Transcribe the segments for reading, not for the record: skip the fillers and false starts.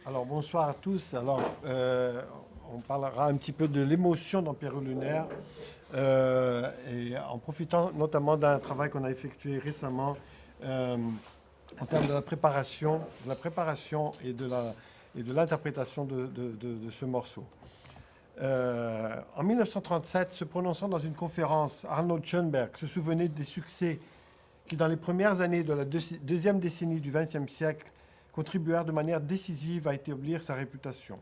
Alors, bonsoir à tous. Alors, on parlera un petit peu de l'émotion dans Pierrot Lunaire, et en profitant notamment d'un travail qu'on a effectué récemment euh, en termes de la préparation et de l'interprétation de ce morceau. En 1937, se prononçant dans une conférence, Arnold Schoenberg se souvenait des succès qui, dans les premières années de la deuxième décennie du XXe siècle, contribuèrent de manière décisive à établir sa réputation.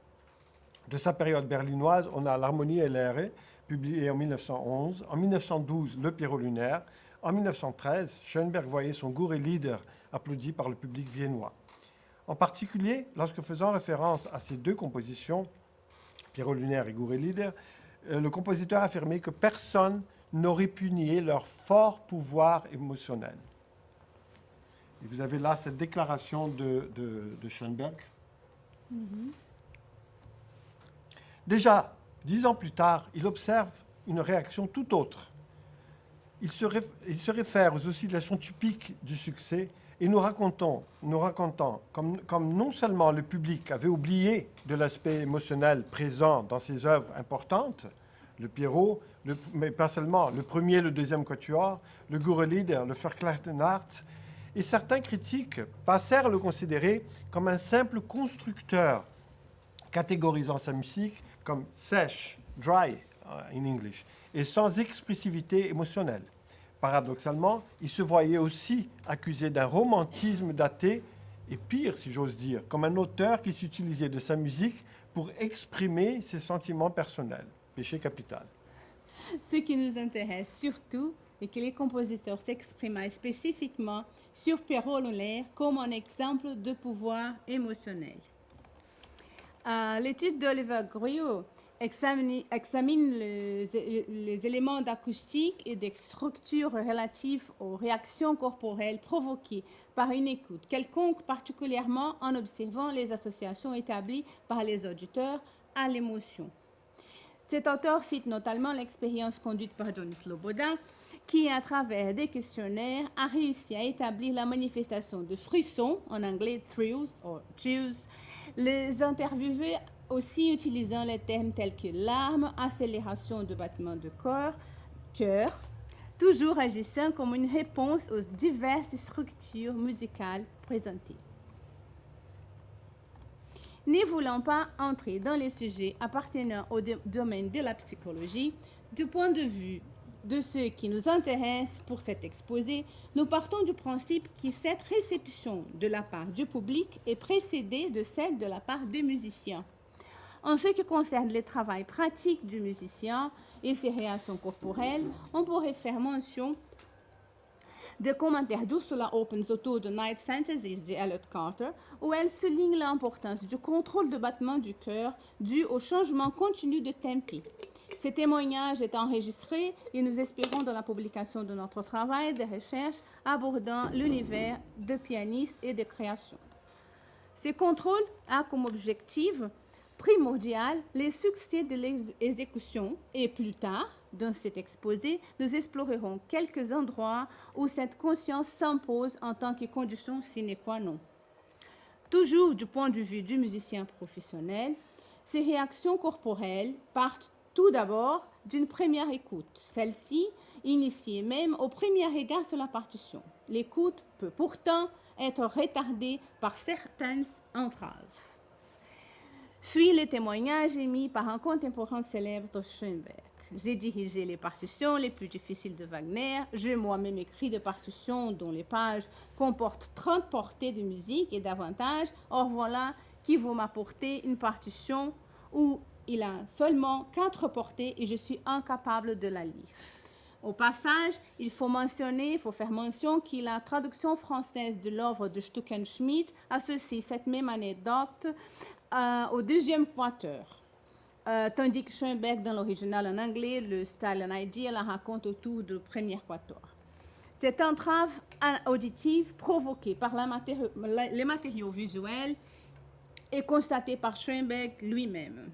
De sa période berlinoise, on a L'Harmonie et l'air, publié en 1911. En 1912, Le Pierrot Lunaire. En 1913, Schoenberg voyait son Gurre-Lieder applaudi par le public viennois. En particulier, lorsque faisant référence à ces deux compositions, Pierrot Lunaire et Gurre-Lieder, le compositeur affirmait que personne n'aurait pu nier leur fort pouvoir émotionnel. Et vous avez là cette déclaration de Schoenberg. Déjà, 10 ans plus tard, il observe une réaction tout autre. Il se réfère aux oscillations typiques du succès et nous racontant comme non seulement le public avait oublié de l'aspect émotionnel présent dans ses œuvres importantes, le Pierrot, mais pas seulement, le premier et le deuxième quatuor, le Gurre-Lieder, le Verklärte, et certains critiques passèrent à le considérer comme un simple constructeur, catégorisant sa musique comme sèche, dry in English, et sans expressivité émotionnelle. Paradoxalement, il se voyait aussi accusé d'un romantisme daté, et pire si j'ose dire, comme un auteur qui s'utilisait de sa musique pour exprimer ses sentiments personnels. Péché capital. Ce qui nous intéresse surtout est que les compositeurs s'expriment spécifiquement sur Pierrot Lunaire comme un exemple de pouvoir émotionnel. L'étude d'Oliver Guyot examine les éléments d'acoustique et des structures relatives aux réactions corporelles provoquées par une écoute quelconque, particulièrement en observant les associations établies par les auditeurs à l'émotion. Cet auteur cite notamment l'expérience conduite par Johnny Sloboda, qui, à travers des questionnaires, a réussi à établir la manifestation de frissons, en anglais thrills ou chills, les interviewés aussi utilisant les termes tels que larmes, accélération de battement de cœur, toujours agissant comme une réponse aux diverses structures musicales présentées. Ne voulant pas entrer dans les sujets appartenant au domaine de la psychologie, du point de vue de ce qui nous intéresse pour cet exposé, nous partons du principe que cette réception de la part du public est précédée de celle de la part des musiciens. En ce qui concerne le travail pratique du musicien et ses réactions corporelles, on pourrait faire mention des commentaires d'Ursula Opens autour de Night Fantasies de Elliot Carter, où elle souligne l'importance du contrôle de battement du cœur dû au changement continu de tempi. Ces témoignages est enregistré et nous espérons dans la publication de notre travail de recherche abordant l'univers de pianistes et de création. Ce contrôle a comme objectif primordial les succès de l'exécution et plus tard, dans cet exposé, nous explorerons quelques endroits où cette conscience s'impose en tant que condition sine qua non. Toujours du point de vue du musicien professionnel, ces réactions corporelles partent tout d'abord d'une première écoute, celle-ci initiée même au premier regard sur la partition. L'écoute peut pourtant être retardée par certaines entraves. Suit les témoignages émis par un contemporain célèbre de Schoenberg. J'ai dirigé les partitions les plus difficiles de Wagner. J'ai moi-même écrit des partitions dont les pages comportent 30 portées de musique et davantage. Or voilà qui vous m'apportez une partition où il a seulement 4 portées et je suis incapable de la lire. Au passage, il faut faire mention que la traduction française de l'œuvre de Stuckenschmidt associe cette même anecdote au deuxième quatuor, tandis que Schoenberg, dans l'original en anglais, le Style and Idea, la raconte autour du premier quatuor. Cette entrave auditive provoquée par les matériaux visuels est constatée par Schoenberg lui-même.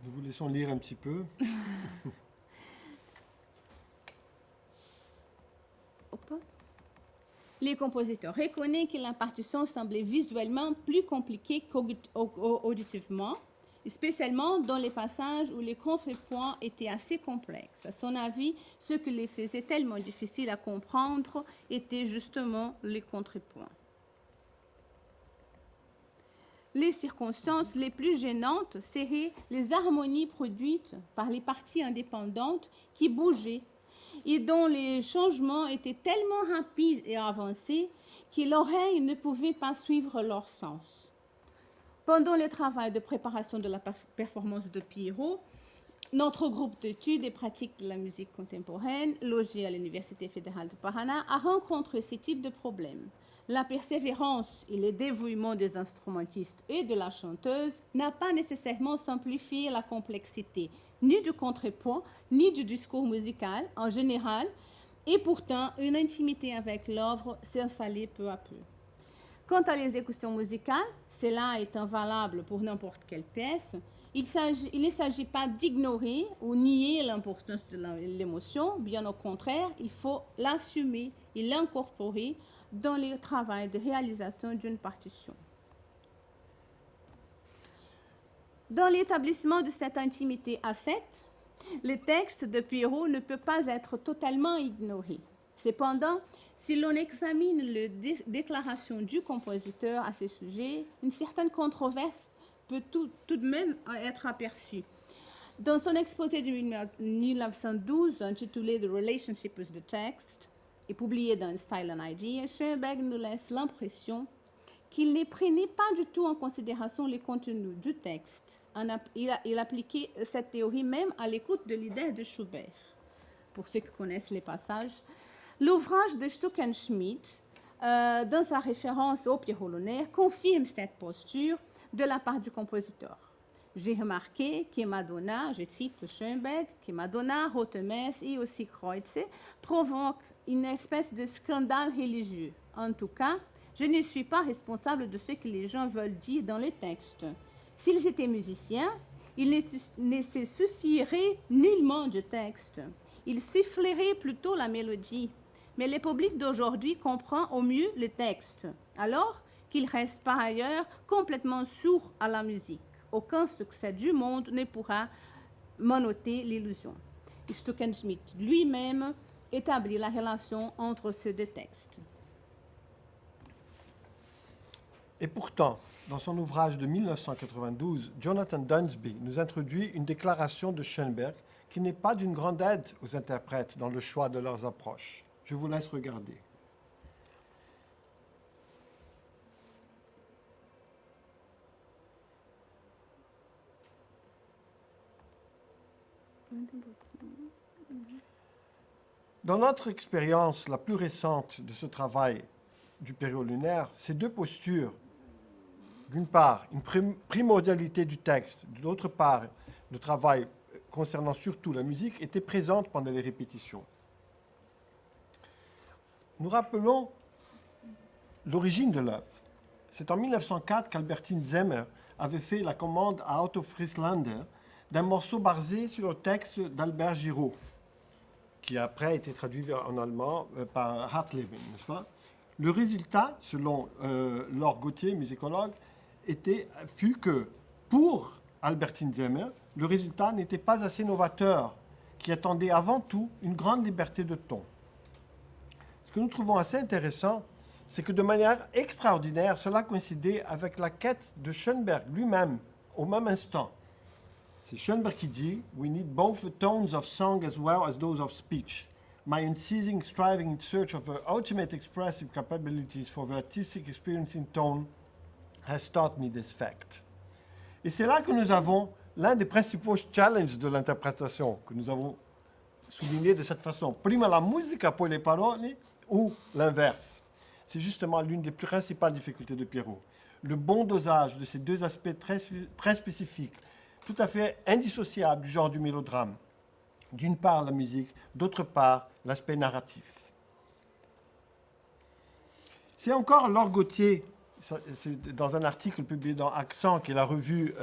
Nous vous laissons lire un petit peu. Les compositeurs reconnaissent que la partition semblait visuellement plus compliquée qu'auditivement, spécialement dans les passages où les contrepoints étaient assez complexes. À son avis, ce qui les faisait tellement difficiles à comprendre étaient justement les contrepoints. Les circonstances les plus gênantes seraient les harmonies produites par les parties indépendantes qui bougeaient et dont les changements étaient tellement rapides et avancés que l'oreille ne pouvait pas suivre leur sens. Pendant le travail de préparation de la performance de Pierrot, notre groupe d'études et pratiques de la musique contemporaine, logé à l'Université fédérale de Paraná, a rencontré ce type de problèmes. La persévérance et le dévouement des instrumentistes et de la chanteuse n'a pas nécessairement simplifié la complexité ni du contrepoint, ni du discours musical en général, et pourtant une intimité avec l'œuvre s'est installée peu à peu. Quant à l'exécution musicale, cela étant valable pour n'importe quelle pièce, il ne s'agit pas d'ignorer ou nier l'importance de l'émotion, bien au contraire, il faut l'assumer et l'incorporer dans le travail de réalisation d'une partition. Dans l'établissement de cette intimité à 7, le texte de Pierrot ne peut pas être totalement ignoré. Cependant, si l'on examine les déclarations du compositeur à ce sujet, une certaine controverse peut tout de même être aperçue. Dans son exposé de 1912 intitulé The Relationship with the Text et publié dans Style and Idea, Schoenberg nous laisse l'impression qu'il ne prenait pas du tout en considération les contenus du texte. Il appliquait cette théorie même à l'écoute de l'idée de Schubert. Pour ceux qui connaissent les passages, l'ouvrage de Stuckenschmidt, dans sa référence au Pierrot lunaire, confirme cette posture de la part du compositeur. J'ai remarqué que Madonna, je cite Schoenberg, que Madonna, Rothermers et aussi Kreutzer provoquent une espèce de scandale religieux. En tout cas, je ne suis pas responsable de ce que les gens veulent dire dans le texte. S'ils étaient musiciens, ils ne se soucieraient nullement du texte. Ils siffleraient plutôt la mélodie. Mais le public d'aujourd'hui comprend au mieux le texte, alors qu'il reste par ailleurs complètement sourd à la musique. Aucun succès du monde ne pourra m'ôter l'illusion. Stuckenschmidt lui-même établit la relation entre ces deux textes. Et pourtant, dans son ouvrage de 1992, Jonathan Dunsby nous introduit une déclaration de Schoenberg qui n'est pas d'une grande aide aux interprètes dans le choix de leurs approches. Je vous laisse regarder. Dans notre expérience la plus récente de ce travail du période lunaire, ces deux postures, d'une part, une primordialité du texte, d'autre part, le travail concernant surtout la musique, étaient présentes pendant les répétitions. Nous rappelons l'origine de l'œuvre. C'est en 1904 qu'Albertine Zemmer avait fait la commande à Otto Frieslander d'un morceau basé sur le texte d'Albert Giraud, qui après a été traduit en allemand par Hartleben, n'est-ce pas? Le résultat, selon Laure Gauthier, musicologue, fut que, pour Albertine Zemmer, le résultat n'était pas assez novateur, qui attendait avant tout une grande liberté de ton. Ce que nous trouvons assez intéressant, c'est que de manière extraordinaire, cela coïncidait avec la quête de Schoenberg lui-même, au même instant. C'est Schoenberg qui dit « We need both the tones of song as well as those of speech. My unceasing striving in search of the ultimate expressive capabilities for the artistic experience in tone has taught me this fact. » Et c'est là que nous avons l'un des principaux challenges de l'interprétation, que nous avons souligné de cette façon. Prima la musica, poi le parole, ou l'inverse. C'est justement l'une des principales difficultés de Pierrot. Le bon dosage de ces deux aspects très spécifiques, tout à fait indissociables du genre du mélodrame. D'une part, la musique, d'autre part, l'aspect narratif. C'est encore Laure Gauthier, c'est dans un article publié dans Accent, qui est la revue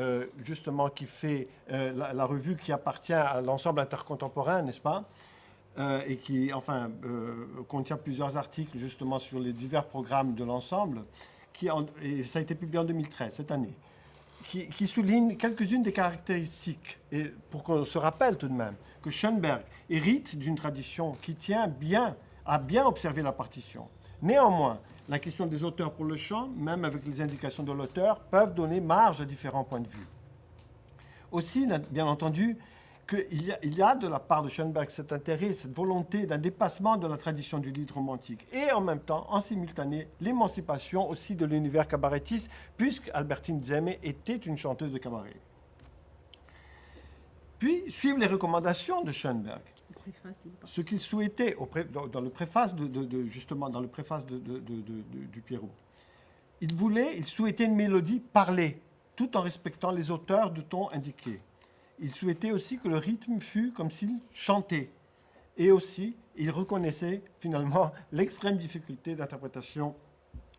justement qui fait la revue qui appartient à l'ensemble intercontemporain, n'est-ce pas, et qui, contient plusieurs articles justement sur les divers programmes de l'ensemble, et ça a été publié en 2013, cette année, qui souligne quelques-unes des caractéristiques, et pour qu'on se rappelle tout de même que Schoenberg hérite d'une tradition qui a bien observé la partition. Néanmoins, la question des auteurs pour le chant, même avec les indications de l'auteur, peuvent donner marge à différents points de vue. Aussi, bien entendu, qu'il y a de la part de Schoenberg cet intérêt, cette volonté d'un dépassement de la tradition du lied romantique et en même temps, en simultané, l'émancipation aussi de l'univers cabaretiste, puisque Albertine Zemme était une chanteuse de cabaret. Puis suivent les recommandations de Schoenberg. Ce qu'il souhaitait dans le préface du Pierrot. Il souhaitait une mélodie parlée, tout en respectant les auteurs de ton indiqués. Il souhaitait aussi que le rythme fût comme s'il chantait. Et aussi, il reconnaissait finalement l'extrême difficulté d'interprétation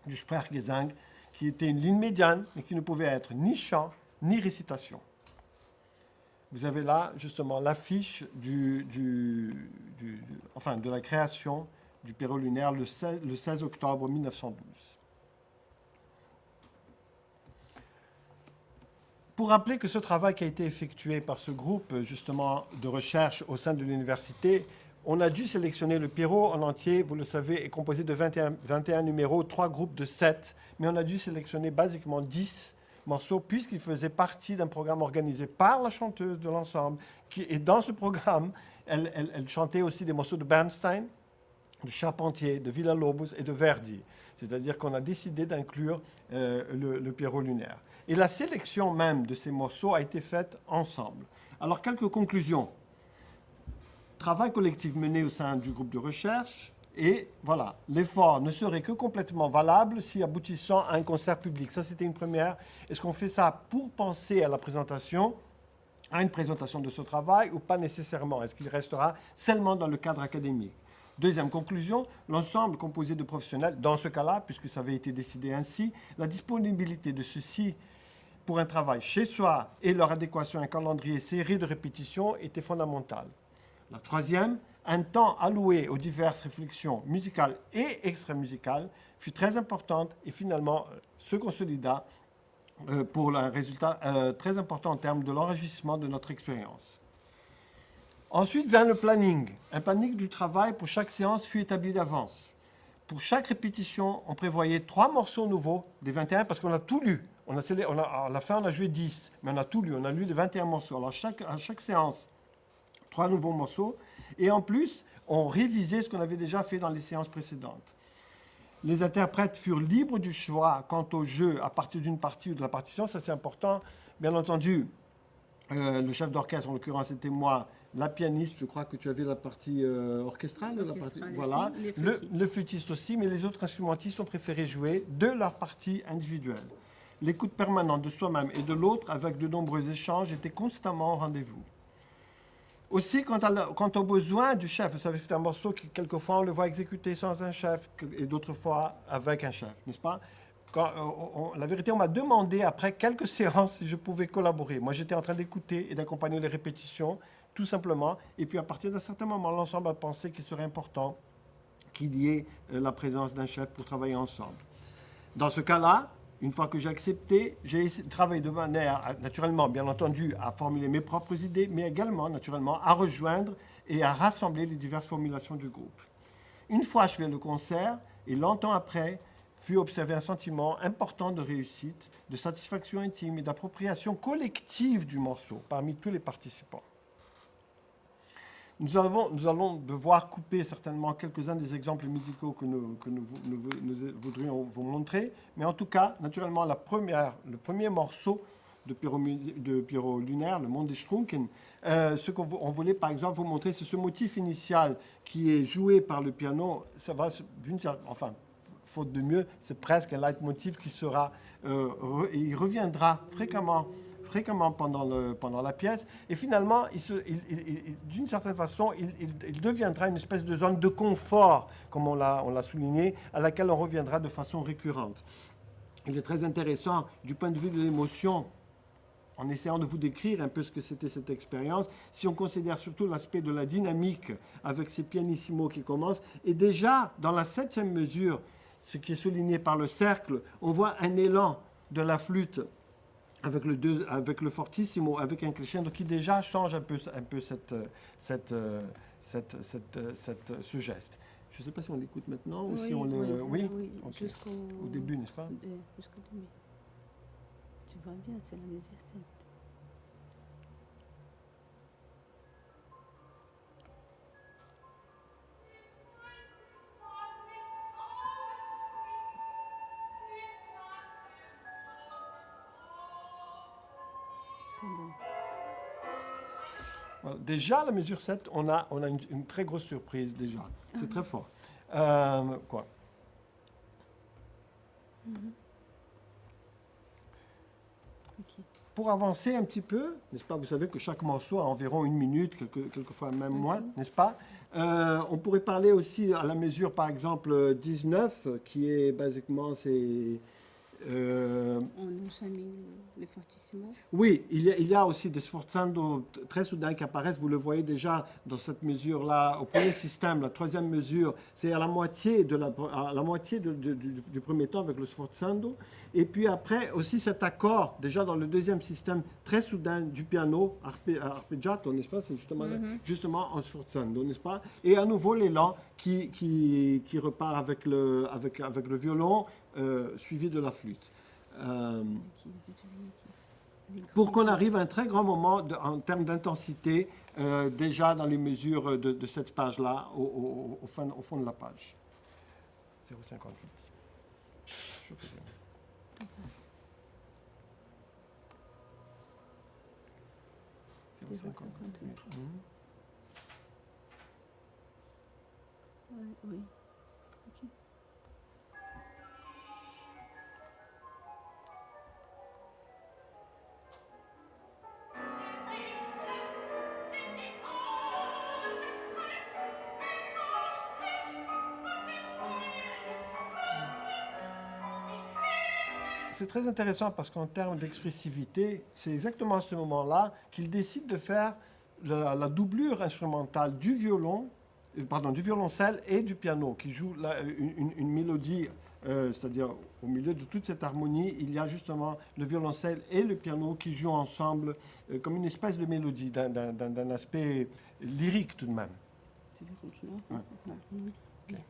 du Sprechgesang, qui était une ligne médiane, mais qui ne pouvait être ni chant, ni récitation. Vous avez là, justement, l'affiche de la création du Pierrot lunaire le 16 octobre 1912. Pour rappeler que ce travail qui a été effectué par ce groupe, justement, de recherche au sein de l'université, on a dû sélectionner le Pierrot en entier, vous le savez, est composé de 21 numéros, 3 groupes de 7, mais on a dû sélectionner basiquement 10 morceaux, puisqu'il faisait partie d'un programme organisé par la chanteuse de l'ensemble. Et dans ce programme, elle chantait aussi des morceaux de Bernstein, de Charpentier, de Villa-Lobos et de Verdi. C'est-à-dire qu'on a décidé d'inclure le Pierrot lunaire. Et la sélection même de ces morceaux a été faite ensemble. Alors, quelques conclusions. Travail collectif mené au sein du groupe de recherche. Et voilà, l'effort ne serait que complètement valable si aboutissant à un concert public. Ça, c'était une première. Est-ce qu'on fait ça pour penser à la présentation, à une présentation de ce travail, ou pas nécessairement? Est-ce qu'il restera seulement dans le cadre académique? Deuxième conclusion, l'ensemble composé de professionnels, dans ce cas-là, puisque ça avait été décidé ainsi, la disponibilité de ceux-ci pour un travail chez soi et leur adéquation à un calendrier serré de répétition était fondamentale. La troisième, un temps alloué aux diverses réflexions musicales et extra-musicales fut très importante et finalement se consolida pour un résultat très important en termes de l'enrichissement de notre expérience. Ensuite vient le planning. Un planning du travail pour chaque séance fut établi d'avance. Pour chaque répétition, on prévoyait 3 morceaux nouveaux des 21 parce qu'on a tout lu. À la fin, on a joué 10, mais on a tout lu. On a lu les 21 morceaux. Alors, à chaque séance, 3 nouveaux morceaux. Et en plus, on révisait ce qu'on avait déjà fait dans les séances précédentes. Les interprètes furent libres du choix quant au jeu à partir d'une partie ou de la partition. Ça, c'est important. Bien entendu, le chef d'orchestre, en l'occurrence, c'était moi. La pianiste, je crois que tu avais la partie orchestrale. Voilà. Le flûtiste aussi, mais les autres instrumentistes ont préféré jouer de leur partie individuelle. L'écoute permanente de soi-même et de l'autre, avec de nombreux échanges, était constamment au rendez-vous. Aussi, quant aux besoins du chef, vous savez, c'est un morceau qui, quelquefois, on le voit exécuter sans un chef et d'autres fois avec un chef, n'est-ce pas? La vérité, on m'a demandé, après quelques séances, si je pouvais collaborer. Moi, j'étais en train d'écouter et d'accompagner les répétitions, tout simplement. Et puis, à partir d'un certain moment, l'ensemble a pensé qu'il serait important qu'il y ait la présence d'un chef pour travailler ensemble. Dans ce cas-là, une fois que j'ai accepté, j'ai travaillé de manière, naturellement, bien entendu, à formuler mes propres idées, mais également, naturellement, à rejoindre et à rassembler les diverses formulations du groupe. Une fois achevé le concert, et longtemps après, fut observé un sentiment important de réussite, de satisfaction intime et d'appropriation collective du morceau parmi tous les participants. Nous allons devoir couper certainement quelques-uns des exemples musicaux que nous voudrions vous montrer, mais en tout cas, naturellement, le premier morceau de Pierrot lunaire, le Monde des Strunken, ce qu'on voulait par exemple vous montrer, c'est ce motif initial qui est joué par le piano. Ça va, faute de mieux, c'est presque un leitmotiv qui sera, il reviendra fréquemment pendant la pièce, et finalement, d'une certaine façon, il deviendra une espèce de zone de confort, comme on l'a souligné, à laquelle on reviendra de façon récurrente. Il est très intéressant, du point de vue de l'émotion, en essayant de vous décrire un peu ce que c'était cette expérience, si on considère surtout l'aspect de la dynamique avec ces pianissimos qui commencent, et déjà dans la 7e mesure, ce qui est souligné par le cercle, on voit un élan de la flûte avec le fortissimo, avec un crescendo qui déjà change un peu ce geste. Je ne sais pas si on l'écoute maintenant ou si on le... Oui, okay. Au début, n'est-ce pas? Jusqu'au début. Tu vois bien, c'est la mesure 7. Voilà. Déjà, la mesure 7, on a une très grosse surprise déjà. C'est très fort. Quoi? Okay. Pour avancer un petit peu, n'est-ce pas? Vous savez que chaque morceau a environ 1 minute, quelquefois même moins, n'est-ce pas? On pourrait parler aussi à la mesure, par exemple, 19, qui est basiquement, c'est... On enchaîne les fortissimo. Oui, il y a aussi des sforzando très soudains qui apparaissent. Vous le voyez déjà dans cette mesure-là. Au premier système, la 3e mesure, c'est à la moitié, du premier temps avec le sforzando. Et puis après, aussi cet accord, déjà dans le 2e système, très soudain du piano, arpeggiato, n'est-ce pas? C'est justement en sforzando, n'est-ce pas? Et à nouveau l'élan qui repart avec le violon, suivi de la flûte. Pour qu'on arrive à un très grand moment en termes d'intensité, déjà dans les mesures de cette page-là, au fond de la page. 0,58. Je faisais. Oui. Okay. C'est très intéressant parce qu'en termes d'expressivité, c'est exactement à ce moment-là qu'il décide de faire la doublure instrumentale du violoncelle et du piano, qui joue une mélodie, c'est-à-dire au milieu de toute cette harmonie, il y a justement le violoncelle et le piano qui jouent ensemble comme une espèce de mélodie, d'un aspect lyrique tout de même. Tu veux continuer? Okay.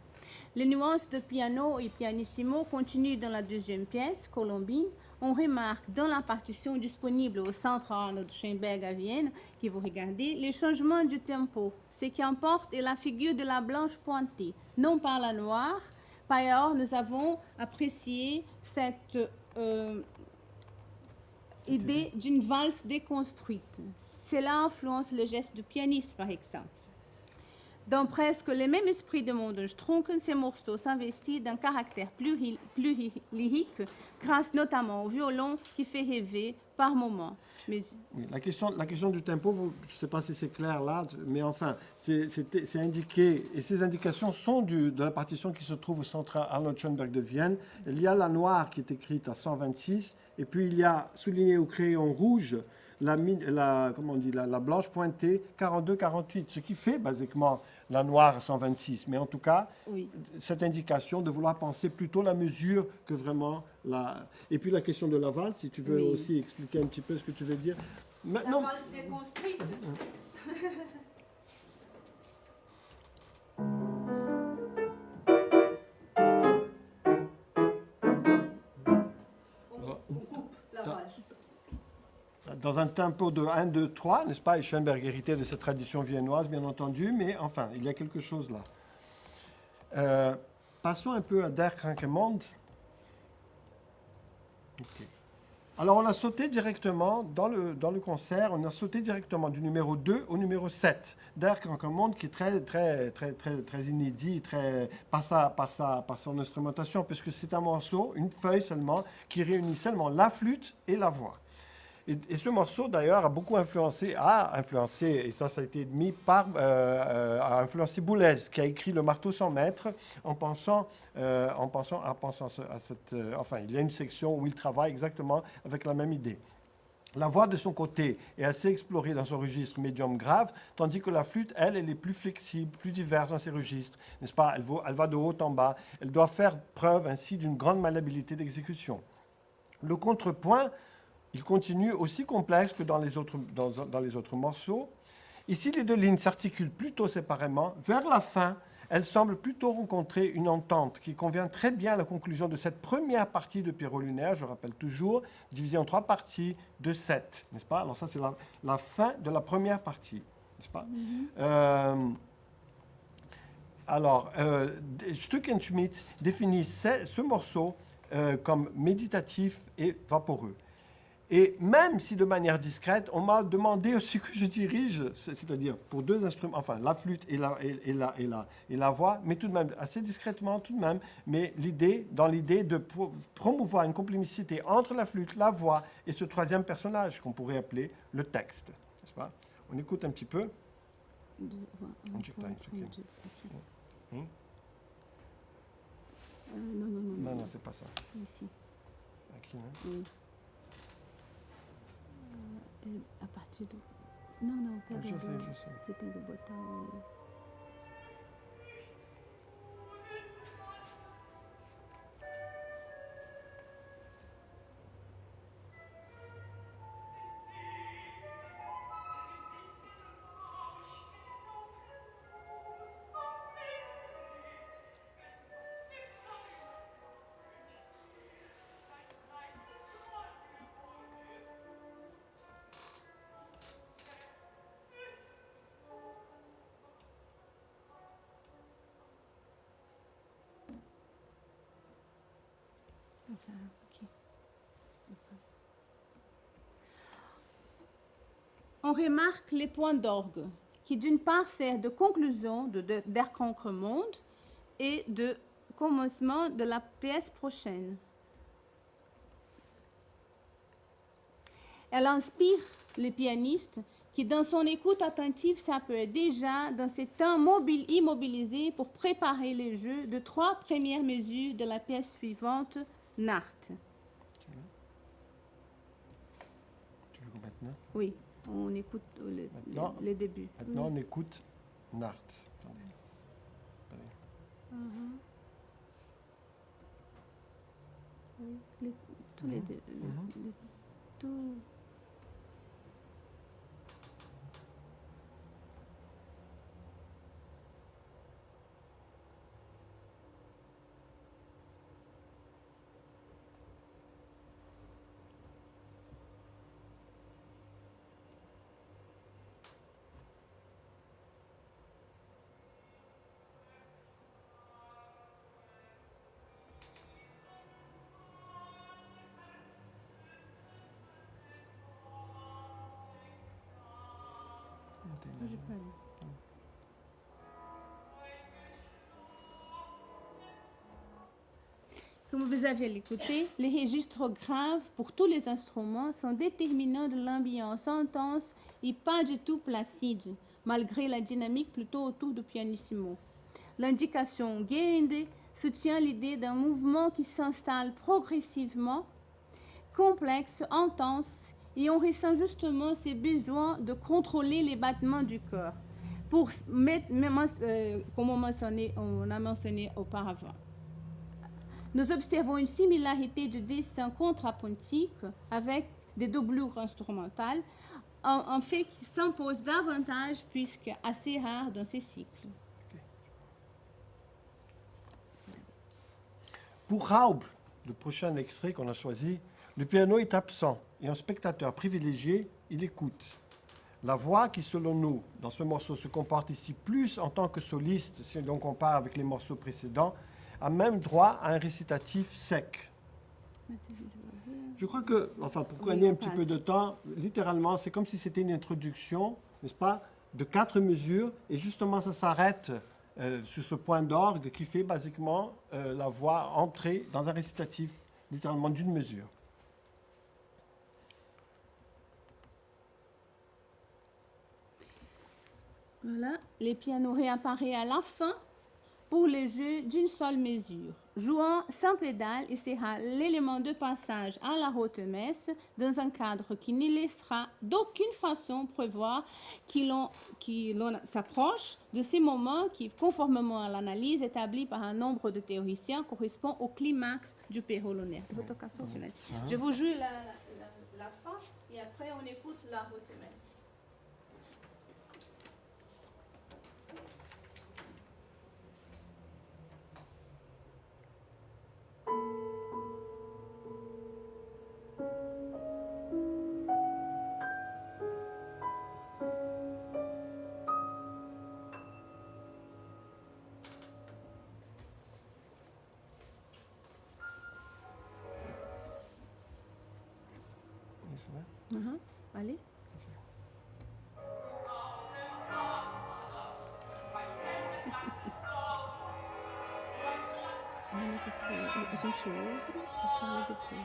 Les nuances de piano et pianissimo continuent dans la 2e pièce, Colombine. On remarque dans la partition disponible au Centre Arnold Schoenberg à Vienne, que vous regardez, les changements du tempo. Ce qui importe est la figure de la blanche pointée, non pas la noire. Par ailleurs, nous avons apprécié cette idée d'une valse déconstruite. Cela influence le geste du pianiste, par exemple. Dans presque le même esprit de Mondenstrunken, ces morceaux s'investissent d'un caractère plus lyrique, grâce notamment au violon qui fait rêver par moments. Mais... Oui, la question du tempo, je ne sais pas si c'est clair là, mais enfin, c'est indiqué, et ces indications sont de la partition qui se trouve au Centre Arnold Schoenberg de Vienne. Il y a la noire qui est écrite à 126, et puis il y a souligné au crayon rouge la blanche pointée 42-48, ce qui fait basiquement la noire 126. Mais en tout cas, oui, cette indication de vouloir penser plutôt la mesure que vraiment la... Et puis la question de la valse, si tu veux aussi expliquer un petit peu ce que tu veux dire. Maintenant, la valse déconstruite. On coupe la valse. Dans un tempo de 1, 2, 3, n'est-ce pas? Et Schoenberg héritait de cette tradition viennoise, bien entendu, mais enfin, il y a quelque chose là. Passons un peu à Der Krankemond. Okay. Alors, on a sauté directement, dans le concert, on a sauté directement du numéro 2 au numéro 7. Der Krankemond, qui est très inédit, par son instrumentation, puisque c'est un morceau, une feuille seulement, qui réunit seulement la flûte et la voix. Et ce morceau, d'ailleurs, a beaucoup influencé, et ça a été admis a influencé Boulez, qui a écrit Le marteau sans maître, en pensant à cette... enfin, il y a une section où il travaille exactement avec la même idée. La voix, de son côté, est assez explorée dans son registre médium grave, tandis que la flûte, elle est plus flexible, plus diverse dans ses registres, n'est-ce pas? Elle va de haut en bas. Elle doit faire preuve ainsi d'une grande malléabilité d'exécution. Le contrepoint, il continue aussi complexe que dans les autres morceaux. Ici, les deux lignes s'articulent plutôt séparément. Vers la fin, elles semblent plutôt rencontrer une entente qui convient très bien à la conclusion de cette première partie de Pierrot lunaire, je rappelle toujours, divisée en 3 parties de 7, n'est-ce pas? Alors ça, c'est la fin de la première partie, n'est-ce pas? Stuckenschmidt définit ce morceau comme méditatif et vaporeux. Et même si de manière discrète, on m'a demandé aussi que je dirige, c'est-à-dire pour 2 instruments, enfin la flûte et la voix, mais tout de même, assez discrètement tout de même, mais dans l'idée de promouvoir une complicité entre la flûte, la voix et ce troisième personnage qu'on pourrait appeler le texte. N'est-ce pas? On écoute un petit peu. Non, c'est pas ça. Ici. Aquí, hein? Oui. À partir de... Non, perdón. Je sais. C'était de botar. Okay. On remarque les points d'orgue qui d'une part servent de conclusion d'Ercancremonde et de commencement de la pièce prochaine. Elle inspire les pianistes qui, dans son écoute attentive, s'appellent déjà dans ces temps immobilisés pour préparer les jeux de 3 premières mesures de la pièce suivante, Nart. Tu veux qu'on maintenant? Oui, on écoute les débuts. Maintenant, oui. On écoute Nart. Oui, tous les deux. Tout. J'ai pas lu. Comme vous avez l'écouté, les registres graves pour tous les instruments sont déterminants de l'ambiance intense et pas du tout placide, malgré la dynamique plutôt autour du pianissimo. L'indication Gende soutient l'idée d'un mouvement qui s'installe progressivement, complexe, intense, et on ressent justement ces besoins de contrôler les battements du cœur, comme on a mentionné auparavant. Nous observons une similarité du dessin contrapuntique avec des doublures instrumentales, un fait qui s'impose davantage puisque assez rare dans ces cycles. Pour Raub, le prochain extrait qu'on a choisi, le piano est absent et un spectateur privilégié, il écoute. La voix qui, selon nous, dans ce morceau, se comporte ici plus en tant que soliste, si on compare avec les morceaux précédents, a même droit à un récitatif sec. Je crois que, enfin, pour gagner un petit peu de temps, littéralement, c'est comme si c'était une introduction, n'est-ce pas, de 4 mesures, et justement, ça s'arrête sur ce point d'orgue qui fait basiquement la voix entrer dans un récitatif, littéralement d'une mesure. Voilà, les pianos réapparaissent à la fin pour le jeu d'une seule mesure. Jouant sans pédale, il sera l'élément de passage à la haute messe dans un cadre qui ne laissera d'aucune façon prévoir l'on s'approche de ces moments qui, conformément à l'analyse établie par un nombre de théoriciens, correspond au climax du Pérou lunaire. Vocation finale. Je vous joue la fin et après on écoute la haute messe. Allez. A gente ouve e fala depois.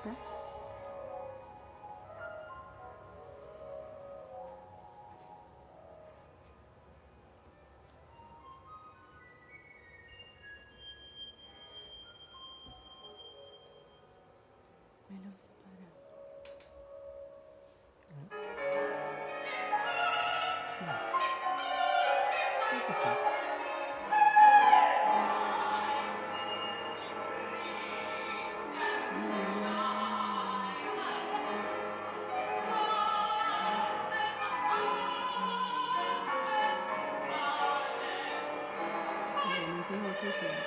Tá? Melhor separar. Não tem outro jeito.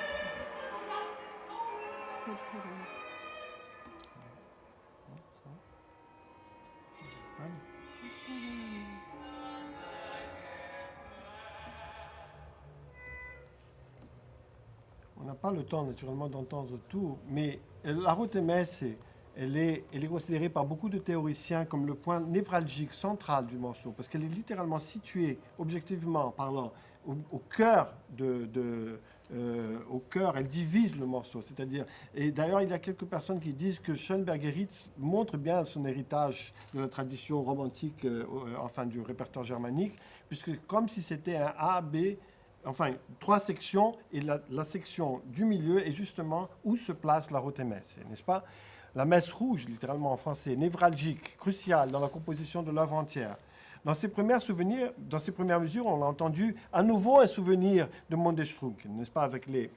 Pode parar. On n'a pas le temps, naturellement, d'entendre tout, mais la haute messe, elle est considérée par beaucoup de théoriciens comme le point névralgique central du morceau, parce qu'elle est littéralement située, objectivement parlant, au cœur au cœur, elle divise le morceau. C'est-à-dire, et d'ailleurs, il y a quelques personnes qui disent que Schönberg-Heritz montre bien son héritage de la tradition romantique, enfin du répertoire germanique, puisque comme si c'était un A, B, enfin, 3 sections, et la section du milieu est justement où se place la haute messe, n'est-ce pas? La messe rouge, littéralement en français, névralgique, cruciale dans la composition de l'œuvre entière. Dans ses premières mesures, on a entendu à nouveau un souvenir de Mondestrunk, n'est-ce pas, avec les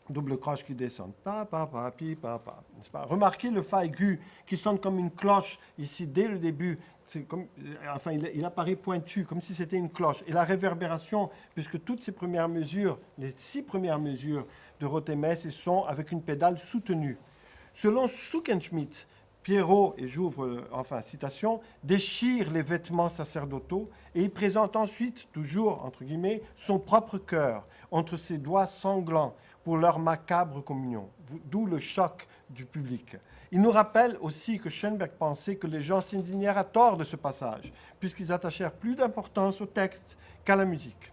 doubles croches qui descendent. Pa, pa, pa, pi, pa, pa, n'est-ce pas? Remarquez le fa aigu qui sonne comme une cloche ici dès le début. C'est comme, enfin, il apparaît pointu, comme si c'était une cloche. Et la réverbération, puisque toutes ces premières mesures, les 6 premières mesures de Rotemesse sont avec une pédale soutenue. Selon Stuckenschmidt, Pierrot, et j'ouvre, citation, déchire les vêtements sacerdotaux et il présente ensuite, toujours, entre guillemets, son propre cœur entre ses doigts sanglants pour leur macabre communion, d'où le choc du public. Il nous rappelle aussi que Schoenberg pensait que les gens s'indignèrent à tort de ce passage, puisqu'ils attachèrent plus d'importance au texte qu'à la musique.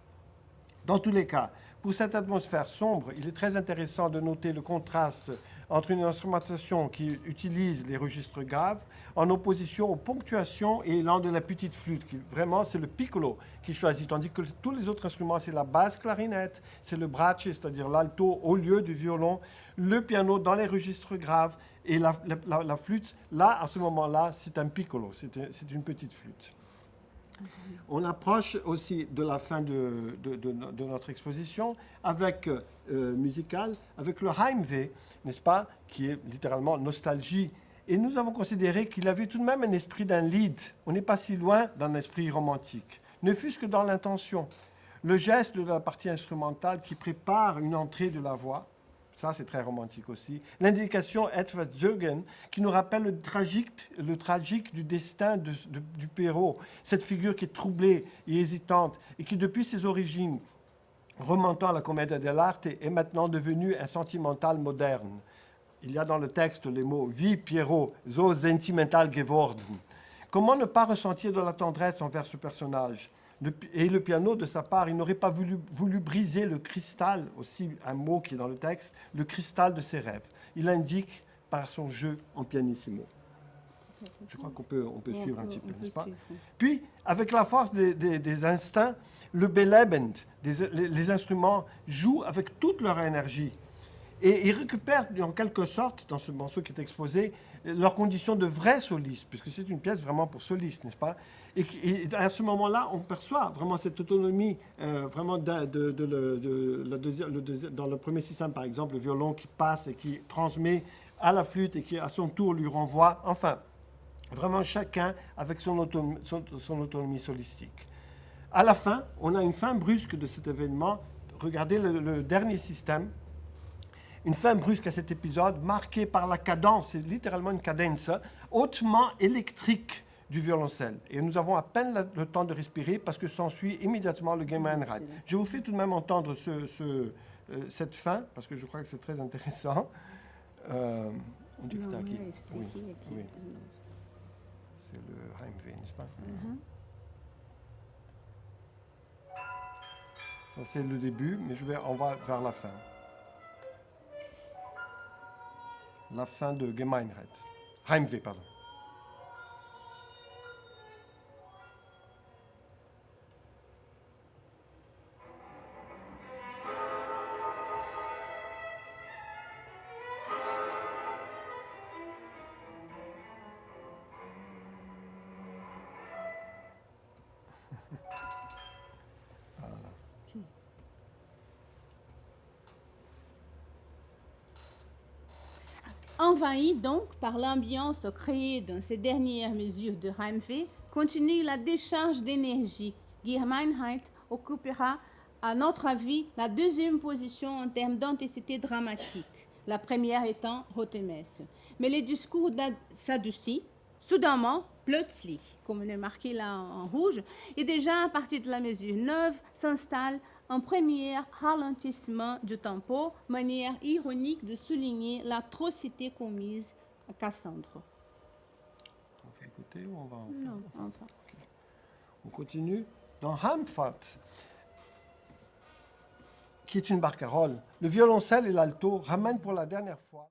Dans tous les cas, pour cette atmosphère sombre, il est très intéressant de noter le contraste entre une instrumentation qui utilise les registres graves en opposition aux ponctuations et l'élan de la petite flûte, qui vraiment c'est le piccolo qui choisit, tandis que tous les autres instruments, c'est la basse clarinette, c'est le brace, c'est-à-dire l'alto au lieu du violon, le piano dans les registres graves et la flûte, là, à ce moment-là, c'est un piccolo, c'est une petite flûte. On approche aussi de la fin de notre exposition avec musicale, avec le Heimweh, n'est-ce pas, qui est littéralement nostalgie. Et nous avons considéré qu'il avait tout de même un esprit d'un Lied. On n'est pas si loin d'un esprit romantique, ne fût-ce que dans l'intention. Le geste de la partie instrumentale qui prépare une entrée de la voix, ça c'est très romantique aussi. L'indication etwas Jürgen qui nous rappelle le tragique du destin du Perrault, cette figure qui est troublée et hésitante et qui depuis ses origines, remontant à la commedia dell'arte, est maintenant devenue un sentimental moderne. Il y a dans le texte les mots « Wie Pierrot, so sentimental geworden ». Comment ne pas ressentir de la tendresse envers ce personnage? Et le piano, de sa part, il n'aurait pas voulu briser le cristal, aussi un mot qui est dans le texte, le cristal de ses rêves. Il indique par son jeu en pianissimo. Je crois qu'on peut suivre un petit peu, n'est-ce pas? suivre. Puis, avec la force des instincts, le Belebend, les instruments jouent avec toute leur énergie. Et ils récupèrent, en quelque sorte, dans ce morceau qui est exposé, leur condition de vrai soliste, puisque c'est une pièce vraiment pour soliste, n'est-ce pas? Et à ce moment-là, on perçoit vraiment cette autonomie, vraiment dans le premier système, par exemple, le violon qui passe et qui transmet à la flûte et qui, à son tour, lui renvoie. Enfin, vraiment chacun avec son autonomie solistique. À la fin, on a une fin brusque de cet événement. Regardez le dernier système. Une fin brusque à cet épisode, marquée par la cadence, c'est littéralement une cadenza, hautement électrique du violoncelle. Et nous avons à peine le temps de respirer parce que s'ensuit immédiatement le Gemeinheit. Je vous fais tout de même entendre cette fin, parce que je crois que c'est très intéressant. On dit que c'est qui? Oui, oui. C'est le Heimweh, n'est-ce pas? Ça, c'est le début, mais on va vers la fin. La fin de Gemeinheit. Heimweh, pardon. Envahi donc par l'ambiance créée dans ces dernières mesures de Heimweh, continue la décharge d'énergie. Gemeinheit occupera, à notre avis, la deuxième position en termes d'intensité dramatique, la première étant Rotemesse. Mais le discours s'adoucit, soudainement, plötzlich, comme on est marqué là en rouge, et déjà à partir de la mesure 9 s'installe un premier ralentissement du tempo, manière ironique de souligner l'atrocité commise à Cassandre. On va écouter ou on va en Non, enfin. Okay. On continue. Dans Heimfahrt, qui est une barcarolle, le violoncelle et l'alto ramènent pour la dernière fois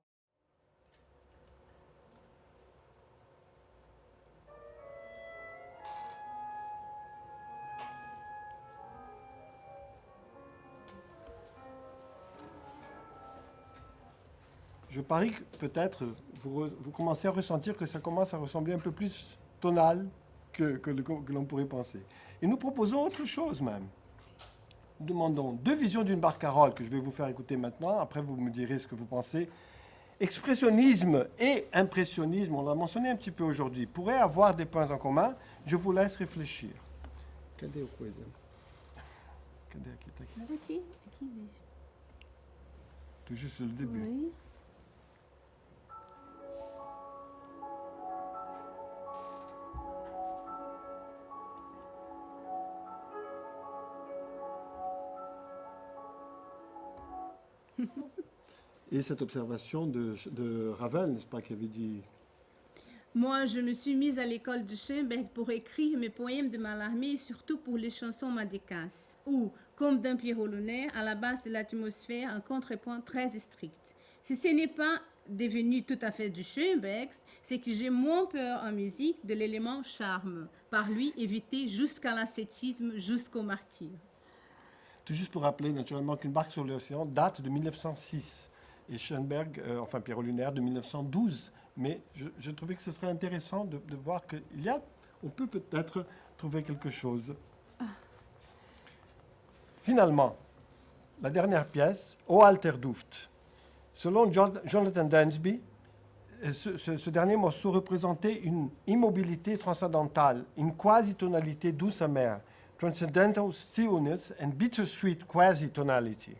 je parie que peut-être vous commencez à ressentir que ça commence à ressembler un peu plus tonal que l'on pourrait penser. Et nous proposons autre chose même. Nous demandons deux visions d'une barcarolle que je vais vous faire écouter maintenant. Après, vous me direz ce que vous pensez. Expressionnisme et impressionnisme, on l'a mentionné un petit peu aujourd'hui, pourraient avoir des points en commun. Je vous laisse réfléchir. Cadê o coisa? Cadê aqui? Tá aqui? Aqui, veja. Tout juste le début. Oui. Et cette observation de Ravel, n'est-ce pas, qui avait dit... Moi, je me suis mise à l'école de Schoenberg pour écrire mes poèmes de Mallarmé et surtout pour les chansons madécasses, où, comme d'un Pierrot lunaire, à la base de l'atmosphère, un contrepoint très strict. Si ce n'est pas devenu tout à fait du Schoenberg, c'est que j'ai moins peur en musique de l'élément charme, par lui évité jusqu'à l'ascétisme, jusqu'au martyre. Tout juste pour rappeler naturellement qu'une barque sur l'océan date de 1906 et Schoenberg, enfin Pierrot lunaire, de 1912. Mais je trouvais que ce serait intéressant de voir qu'on peut peut-être trouver quelque chose. Finalement, la dernière pièce, O Alter Duft. Selon Jonathan Dansby, ce dernier morceau représentait une immobilité transcendantale, une quasi-tonalité douce amère, transcendental stillness and bittersweet quasi-tonality.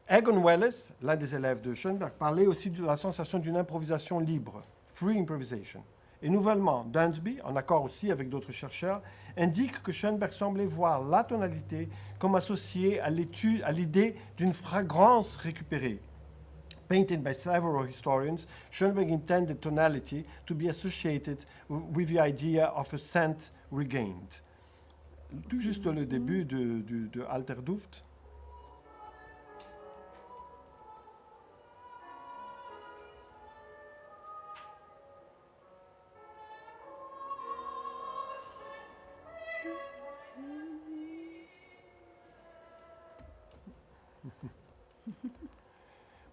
Egon Welles, l'un des élèves de Schoenberg, parlait aussi de la sensation d'une improvisation libre, free improvisation. Et nouvellement, Dansby, en accord aussi avec d'autres chercheurs, indique que Schoenberg semblait voir la tonalité comme associée à l'idée d'une fragrance récupérée. Painted by several historians, Schoenberg intended tonality to be associated with the idea of a scent regained. Tout juste le début de Alter Duft.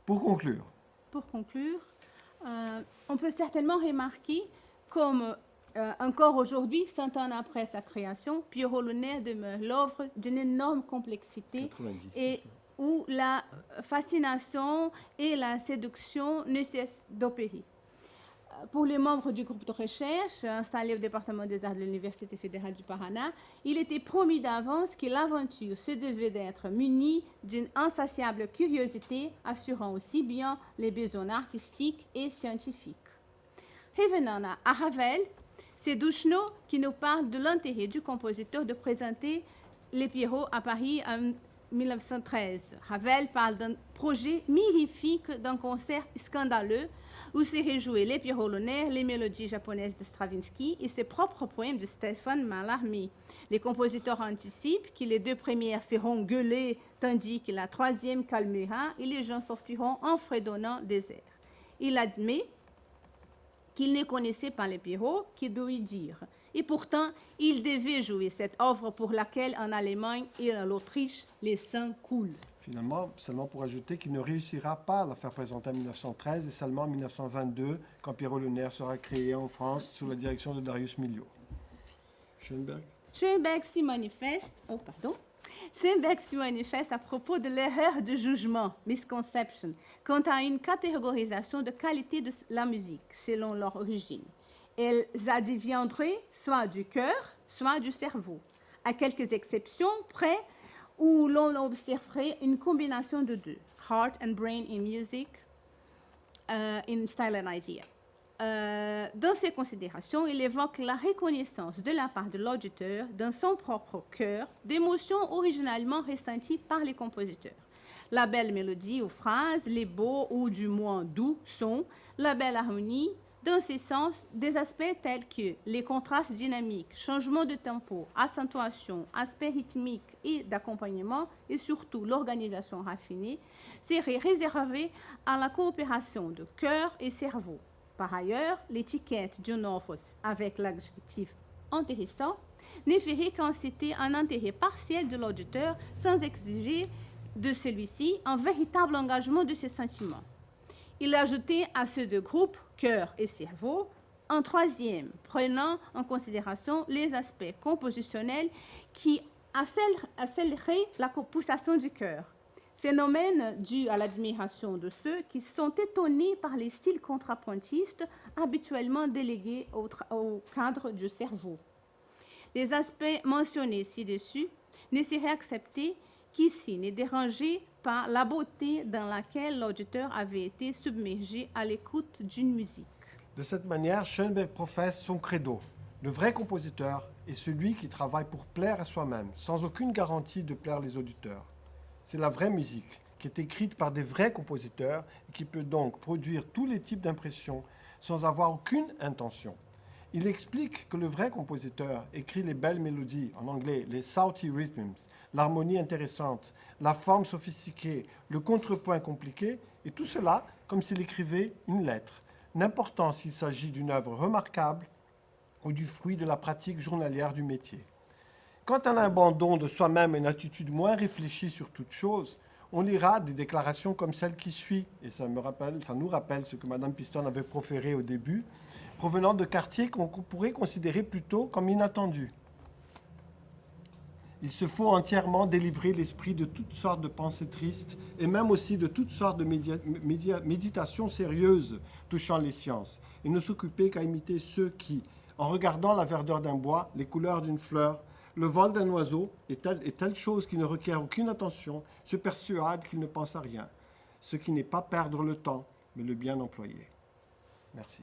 Pour conclure, on peut certainement remarquer comme encore aujourd'hui, 100 ans après sa création, Pierrot Lunaire demeure l'œuvre d'une énorme complexité 90, et où la fascination et la séduction ne cessent d'opérer. Pour les membres du groupe de recherche installé au département des arts de l'Université fédérale du Paraná, il était promis d'avance que l'aventure se devait d'être munie d'une insatiable curiosité assurant aussi bien les besoins artistiques et scientifiques. Revenant à Ravel, c'est Duchenot qui nous parle de l'intérêt du compositeur de présenter les Pierrots à Paris en 1913. Ravel parle d'un projet mirifique, d'un concert scandaleux où seraient joués les Pierrots Lunaires, les mélodies japonaises de Stravinsky et ses propres poèmes de Stéphane Mallarmé. Les compositeurs anticipent que les deux premières feront gueuler tandis que la troisième calmera et les gens sortiront en fredonnant des airs. Il admet qu'il ne connaissait pas les Pierrots, qu'il doit y dire. Et pourtant, il devait jouer cette œuvre pour laquelle en Allemagne et en Autriche, les sangs coulent. finalement, seulement pour ajouter qu'il ne réussira pas à la faire présenter en 1913 et seulement en 1922, quand Pierrot Lunaire sera créé en France sous la direction de Darius Milhaud. Schoenberg. Schoenberg s'y manifeste à propos de l'erreur de jugement, misconception, quant à une catégorisation de qualité de la musique, selon leur origine. Elles adviendraient soit du cœur, soit du cerveau, à quelques exceptions près où l'on observerait une combinaison de deux, heart and brain in music, in style and idea. Dans ces considérations, il évoque la reconnaissance de la part de l'auditeur dans son propre cœur d'émotions originalement ressenties par les compositeurs. La belle mélodie ou phrase, les beaux ou du moins doux sons, la belle harmonie, dans ces sens, des aspects tels que les contrastes dynamiques, changements de tempo, accentuation, aspects rythmiques et d'accompagnement, et surtout l'organisation raffinée, seraient réservés à la coopération de cœur et cerveau. Par ailleurs, l'étiquette d'une œuvre avec l'adjectif intéressant ne ferait qu'inciter un intérêt partiel de l'auditeur sans exiger de celui-ci un véritable engagement de ses sentiments. Il ajoutait à ces deux groupes, cœur et cerveau, un troisième, prenant en considération les aspects compositionnels qui accéléreraient la pulsation du cœur. Phénomène dû à l'admiration de ceux qui sont étonnés par les styles contrapuntistes habituellement délégués au cadre du cerveau. Les aspects mentionnés ci-dessus ne seraient acceptés qu'ici n'est dérangé par la beauté dans laquelle l'auditeur avait été submergé à l'écoute d'une musique. De cette manière, Schoenberg professe son credo. Le vrai compositeur est celui qui travaille pour plaire à soi-même, sans aucune garantie de plaire les auditeurs. C'est la vraie musique, qui est écrite par des vrais compositeurs et qui peut donc produire tous les types d'impressions sans avoir aucune intention. Il explique que le vrai compositeur écrit les belles mélodies, en anglais les salty rhythms, l'harmonie intéressante, la forme sophistiquée, le contrepoint compliqué, et tout cela comme s'il écrivait une lettre, n'importe s'il s'agit d'une œuvre remarquable ou du fruit de la pratique journalière du métier. Quant à l'abandon de soi-même et une attitude moins réfléchie sur toute chose, on lira des déclarations comme celle qui suit, et ça nous rappelle ce que Mme Piston avait proféré au début, provenant de quartiers qu'on pourrait considérer plutôt comme inattendus. Il se faut entièrement délivrer l'esprit de toutes sortes de pensées tristes et même aussi de toutes sortes de méditations sérieuses touchant les sciences, et ne s'occuper qu'à imiter ceux qui, en regardant la verdeur d'un bois, les couleurs d'une fleur, le vol d'un oiseau et telle chose qui ne requiert aucune attention, se persuadent qu'ils ne pensent à rien, ce qui n'est pas perdre le temps, mais le bien employer. Merci.